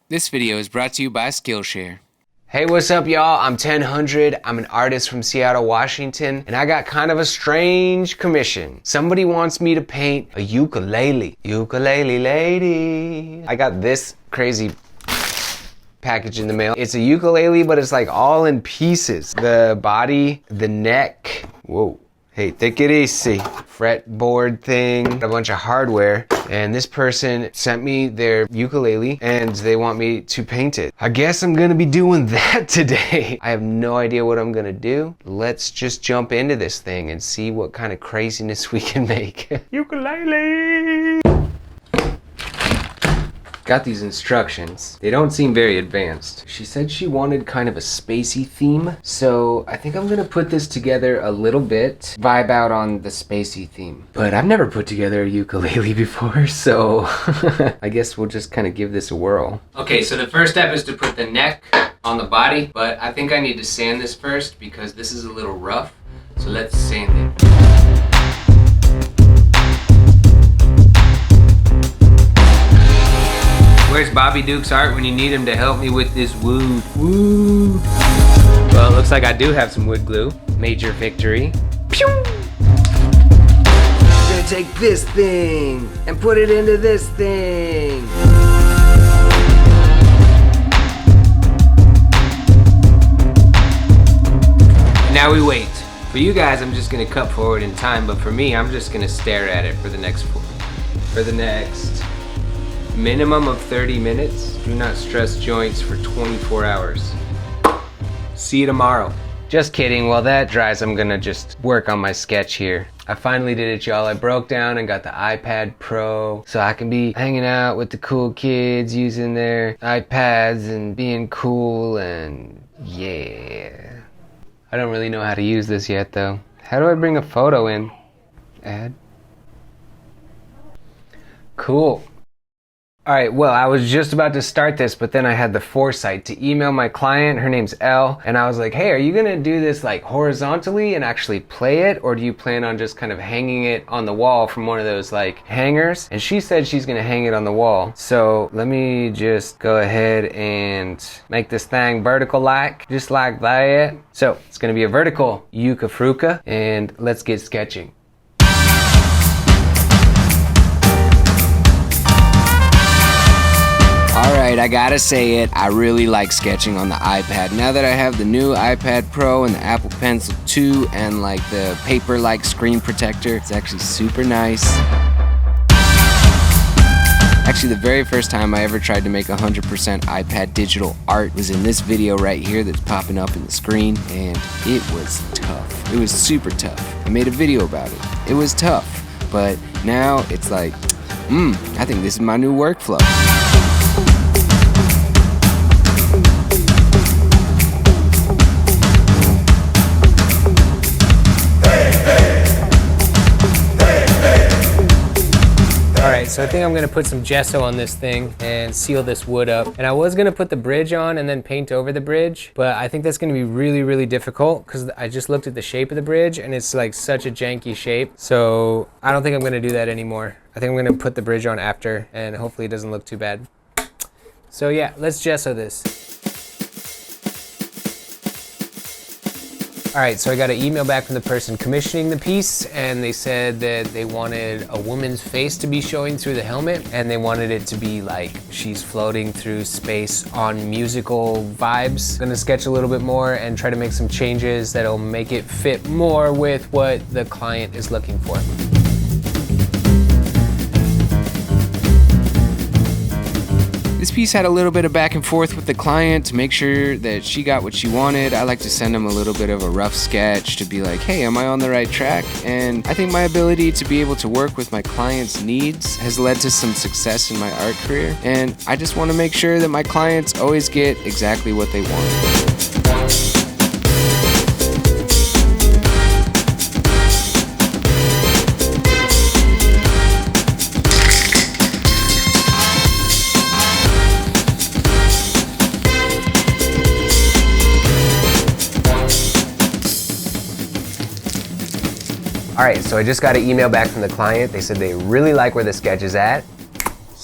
This video is brought to you by Skillshare. Hey, what's up, y'all? I'm 1000. I'm an artist from Seattle, Washington, and I got kind of a strange commission. Somebody wants me to paint a ukulele. Ukulele lady. I got this crazy package in the mail. It's a ukulele, but it's like all in pieces. The body, the neck. Whoa. Hey, take it easy. Fretboard thing, a bunch of hardware. And this person sent me their ukulele and they want me to paint it. I guess I'm gonna be doing that today. I have no idea what I'm gonna do. Let's just jump into this thing and see what kind of craziness we can make. Ukulele! Got these instructions. They don't seem very advanced. She said she wanted kind of a spacey theme, so I think I'm gonna put this together a little bit, vibe out on the spacey theme. But I've never put together a ukulele before, so I guess we'll just kind of give this a whirl. Okay, so the first step is to put the neck on the body, but I think I need to sand this first because this is a little rough, so let's sand it. Where's Bobby Duke's art when you need him to help me with this wood? Woo! Well, it looks like I do have some wood glue. Major victory. Pew! I'm gonna take this thing and put it into this thing. Now we wait. For you guys, I'm just gonna cut forward in time, but for me, I'm just gonna stare at it for the next minimum of 30 minutes. Do not stress joints for 24 hours. See you tomorrow. Just kidding, while that dries, I'm gonna just work on my sketch here. I finally did it, y'all. I broke down and got the iPad Pro so I can be hanging out with the cool kids using their iPads and being cool and yeah. I don't really know how to use this yet though. How do I bring a photo in? Add? Cool. Alright, well, I was just about to start this, but then I had the foresight to email my client, her name's Elle, and I was like, hey, are you gonna do this like horizontally and actually play it, or do you plan on just kind of hanging it on the wall from one of those like hangers? And she said she's gonna hang it on the wall. So let me just go ahead and make this thing vertical like, just like that. So it's gonna be a vertical yucca-fruca, and let's get sketching. Alright, I gotta say it, I really like sketching on the iPad. Now that I have the new iPad Pro and the Apple Pencil 2 and like the paper-like screen protector, it's actually super nice. Actually, the very first time I ever tried to make 100% iPad digital art was in this video right here that's popping up in the screen, and it was tough. It was super tough. I made a video about it. It was tough, but now it's like, I think this is my new workflow. Alright, so I think I'm gonna put some gesso on this thing and seal this wood up. And I was gonna put the bridge on and then paint over the bridge, but I think that's gonna be really, really difficult because I just looked at the shape of the bridge and it's like such a janky shape. So I don't think I'm gonna do that anymore. I think I'm gonna put the bridge on after and hopefully it doesn't look too bad. So yeah, let's gesso this. Alright, so I got an email back from the person commissioning the piece, and they said that they wanted a woman's face to be showing through the helmet, and they wanted it to be like she's floating through space on musical vibes. I'm gonna sketch a little bit more and try to make some changes that'll make it fit more with what the client is looking for. This piece had a little bit of back and forth with the client to make sure that she got what she wanted. I like to send them a little bit of a rough sketch to be like, hey, am I on the right track? And I think my ability to be able to work with my clients' needs has led to some success in my art career. And I just want to make sure that my clients always get exactly what they want. All right, so I just got an email back from the client. They said they really like where the sketch is at.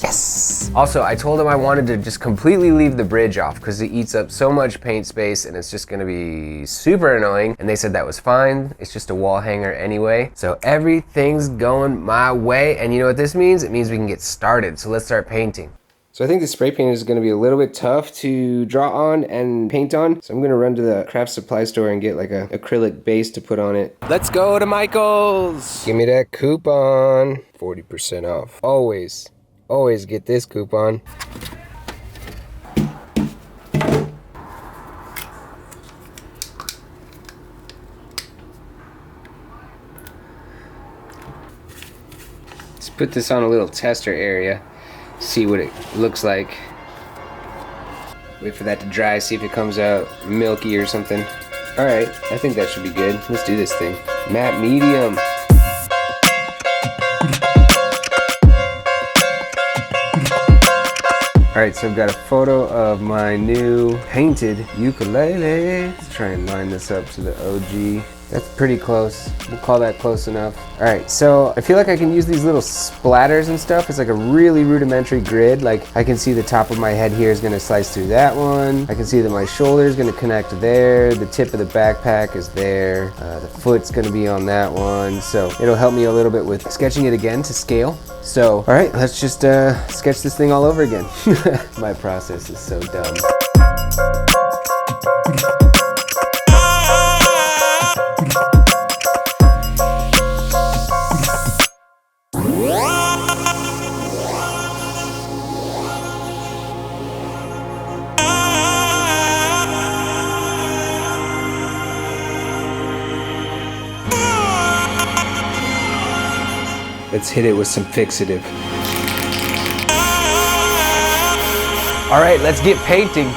Yes! Also, I told him I wanted to just completely leave the bridge off because it eats up so much paint space and it's just gonna be super annoying. And they said that was fine. It's just a wall hanger anyway. So everything's going my way. And you know what this means? It means we can get started. So let's start painting. So I think the spray paint is gonna be a little bit tough to draw on and paint on. So I'm gonna run to the craft supply store and get like a acrylic base to put on it. Let's go to Michael's. Give me that coupon. 40% off. Always get this coupon. Let's put this on a little tester area. See what it looks like. Wait for that to dry, see if it comes out milky or something. All right, I think that should be good. Let's do this thing. Matte medium. All right, so I've got a photo of my new painted ukulele. Let's try and line this up to the OG. That's pretty close. We'll call that close enough. All right, so I feel like I can use these little splatters and stuff. It's like a really rudimentary grid. Like I can see the top of my head here is gonna slice through that one. I can see that my shoulder is gonna connect there. The tip of the backpack is there. The foot's gonna be on that one. So it'll help me a little bit with sketching it again to scale. So, all right, let's just sketch this thing all over again. My process is so dumb. Let's hit it with some fixative. All right, let's get painting.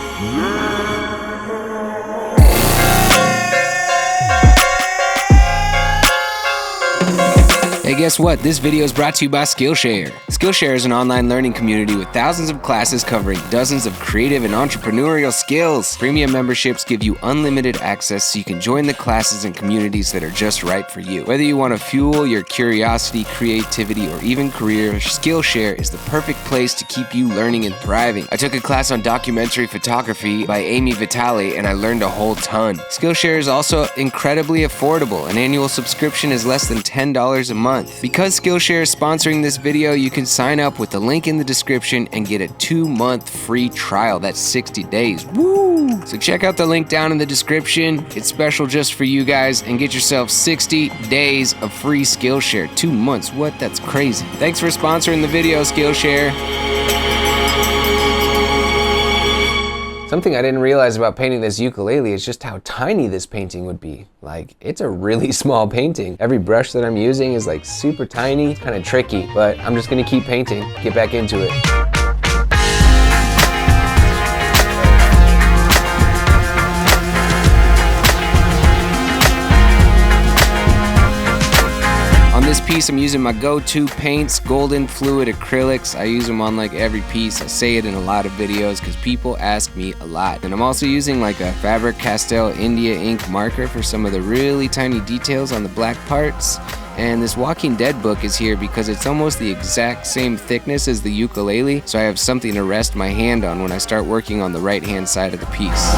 Hey, guess what? This video is brought to you by Skillshare. Skillshare is an online learning community with thousands of classes covering dozens of creative and entrepreneurial skills. Premium memberships give you unlimited access so you can join the classes and communities that are just right for you. Whether you want to fuel your curiosity, creativity, or even career, Skillshare is the perfect place to keep you learning and thriving. I took a class on documentary photography by Amy Vitale and I learned a whole ton. Skillshare is also incredibly affordable. An annual subscription is less than $10 a month. Because Skillshare is sponsoring this video, you can sign up with the link in the description and get a 2-month free trial. That's 60 days. Woo! So check out the link down in the description. It's special just for you guys, and get yourself 60 days of free Skillshare. 2 months. What? That's crazy. Thanks for sponsoring the video, Skillshare. Something I didn't realize about painting this ukulele is just how tiny this painting would be. Like, it's a really small painting. Every brush that I'm using is like super tiny. It's kind of tricky, but I'm just gonna keep painting, get back into it. On this piece, I'm using my go-to paints, golden fluid acrylics. I use them on like every piece. I say it in a lot of videos because people ask me a lot. And I'm also using like a Faber-Castell India ink marker for some of the really tiny details on the black parts. And this Walking Dead book is here because it's almost the exact same thickness as the ukulele, so I have something to rest my hand on when I start working on the right-hand side of the piece.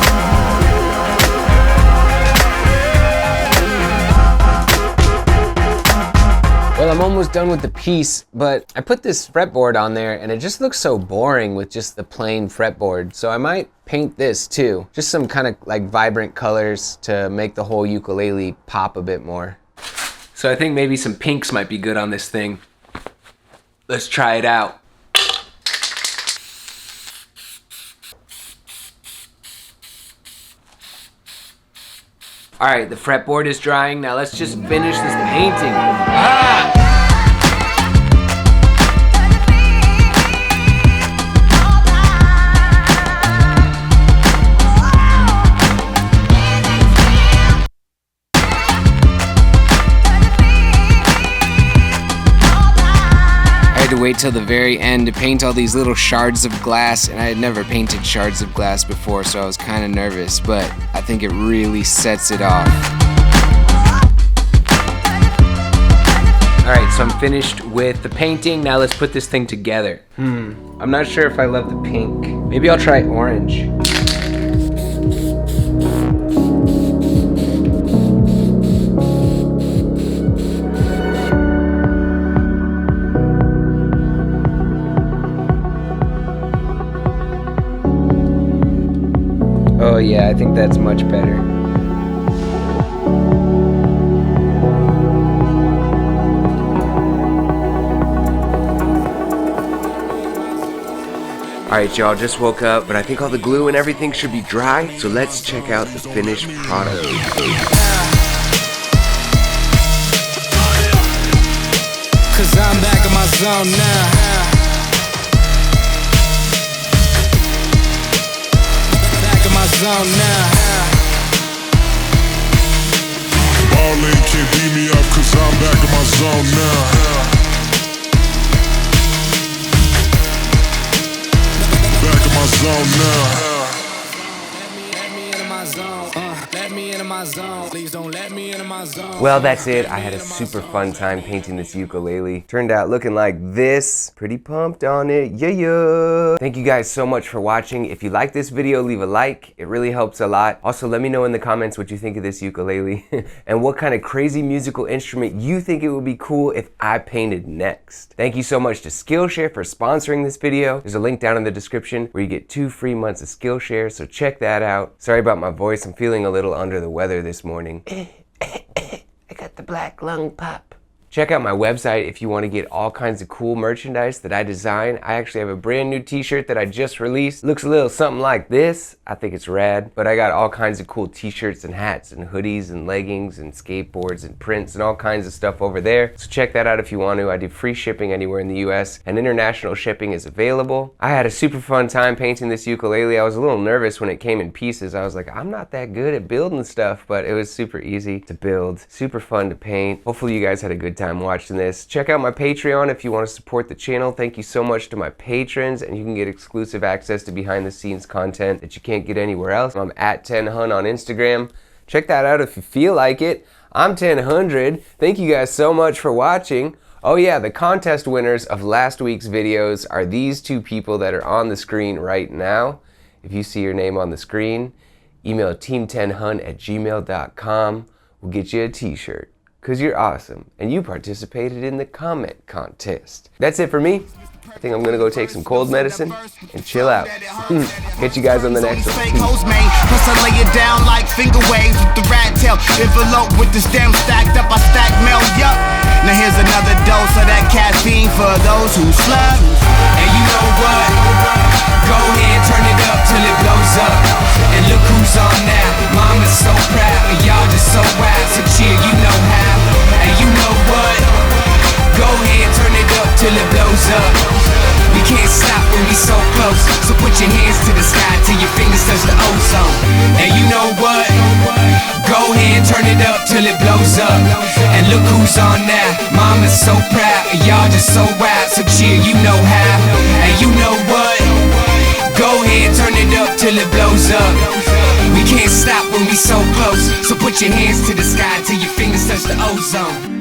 Well, I'm almost done with the piece, but I put this fretboard on there and it just looks so boring with just the plain fretboard. So I might paint this too. Just some kind of like vibrant colors to make the whole ukulele pop a bit more. So I think maybe some pinks might be good on this thing. Let's try it out. All right, the fretboard is drying. Now let's just finish this painting. Ah! I had to wait till the very end to paint all these little shards of glass, and I had never painted shards of glass before, so I was kind of nervous, but I think it really sets it off. All right, so I'm finished with the painting. Now let's put this thing together. I'm not sure if I love the pink. Maybe I'll try orange. Oh yeah, I think that's much better. Alright y'all, just woke up, but I think all the glue and everything should be dry, so let's check out the finished product. Cause I'm back in my zone now. Back in my zone now. Ballin' can't beat me up cause I'm back in my zone now. Back in my zone now. Let me into my zone. Let me into my zone. Please don't let me into my zone. Well, that's it. I had a super fun time painting this ukulele. Turned out looking like this. Pretty pumped on it. Yeah. Thank you guys so much for watching. If you like this video, leave a like. It really helps a lot. Also, let me know in the comments what you think of this ukulele and what kind of crazy musical instrument you think it would be cool if I painted next. Thank you so much to Skillshare for sponsoring this video. There's a link down in the description where you get 2 free months of Skillshare, so check that out. Sorry about my voice. I'm feeling a little under the weather this morning. I got the black lung pop. Check out my website if you want to get all kinds of cool merchandise that I design. I actually have a brand new t-shirt that I just released. Looks a little something like this. I think it's rad. But I got all kinds of cool t-shirts and hats and hoodies and leggings and skateboards and prints and all kinds of stuff over there. So check that out if you want to. I do free shipping anywhere in the US and international shipping is available. I had a super fun time painting this ukulele. I was a little nervous when it came in pieces. I was like, I'm not that good at building stuff, but it was super easy to build, super fun to paint. Hopefully you guys had a good time watching this. Check out my Patreon if you want to support the channel. Thank you so much to my patrons, and you can get exclusive access to behind the scenes content that you can't get anywhere else. I'm at 10hun on Instagram. Check that out if you feel like it. I'm 1000. Thank you guys so much for watching. Oh yeah, the contest winners of last week's videos are these 2 people that are on the screen right now. If you see your name on the screen, email team10hun@gmail.com. We'll get you a t-shirt. Because you're awesome, and you participated in the comment contest. That's it for me. I think I'm gonna go take some cold medicine and chill out. Catch you guys on the next one. Plus I lay it down like finger waves with the rat tail. Envelope with the stem stacked up, I stack mail, yup. Now here's another dose of that caffeine for those who slug. And you know what? Go ahead, turn it up till it blows up. And look who's on now. Mama's so proud, and y'all just so wild. So cheer, you know how. And you know what? Go ahead, turn it up till it blows up. We can't stop when we so close. So put your hands to the sky till your fingers touch the ozone. And you know what? Go ahead, turn it up till it blows up. And look who's on now. Mama's so proud, and y'all just so wild. So cheer, you know how. And you know what? Go ahead, turn it up till it blows up. We can't stop when we so close. So put your hands to the sky till your fingers touch the ozone.